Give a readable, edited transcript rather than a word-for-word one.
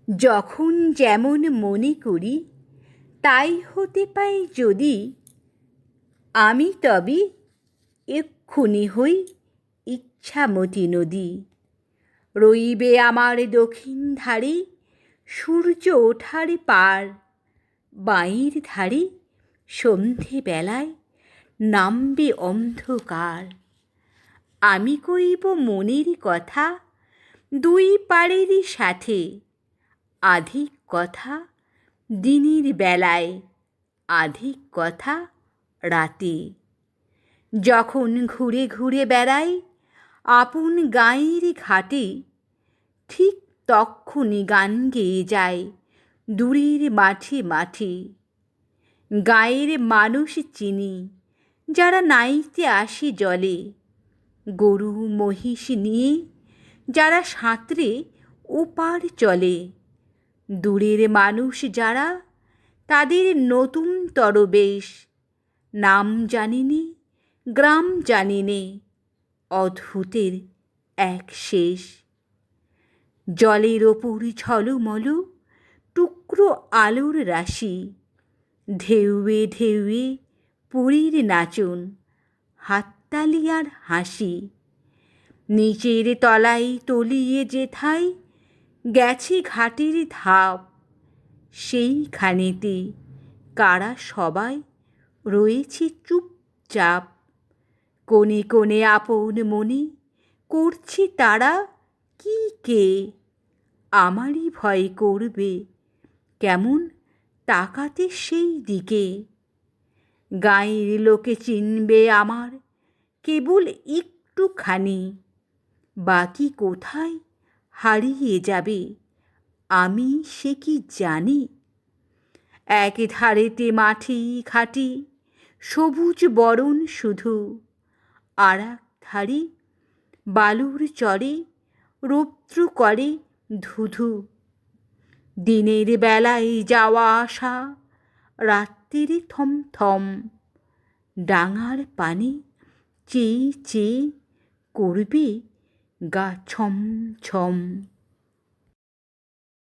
যখন যেমন মনে করি তাই হতে পাই যদি, আমি তবে এক্ষুনি হই ইচ্ছামতী নদী। রইবে আমার দক্ষিণ ধারে সূর্য ওঠার পার, বাঁয়ের ধারে সন্ধেবেলায় নামবে অন্ধকার। আমি কইব মনের কথা দুই পাড়েরই সাথে, আধিক কথা দিনের বেলায়, আধিক কথা রাতে। যখন ঘুরে ঘুরে বেড়াই আপন গাঁয়ের ঘাটে, ঠিক তক্ষুনি গান গেয়ে যায় দূরের মাঠে মাঠে। গাঁয়ের মানুষ চিনি যারা নাইতে আসে জলে, গরু মহিষ নিয়ে যারা সাঁতরে ওপার চলে। দূরের মানুষ যারা তাদের নতুনতর বেশ, নাম জানি নে গ্রাম জানি নে, অদ্ভুতের এক শেষ। জলের ওপর ঝলমল টুকরো আলোর রাশি, ঢেউয়ে ঢেউয়ে পুরীর নাচন, হাততালি আর হাসি। নিচের তলায় তলিয়ে যেথায় গেছে ঘাটের ধাপ, সেইখানেতে কারা সবাই রয়েছে চুপচাপ। কোণে কোণে আপন মনে করছে তারা কি কে, আমারই ভয় করবে কেমন তাকাতে সেই দিকে। গাঁয়ের লোকে চিনবে আমার কেবল একটুখানি, বাকি কোথায় হারিয়ে যাবে আমি সে কি জানি। এক ধারেতে মাটি ঘাটি সবুজ বরণ শুধু, আর এক ধারে বালুর চরে রৌদ্র করে ধুধু। দিনের বেলায় যাওয়া আসা, রাত্রির থমথম, ডাঙার পানে চেয়ে চেয়ে করবে গা ছম ছম।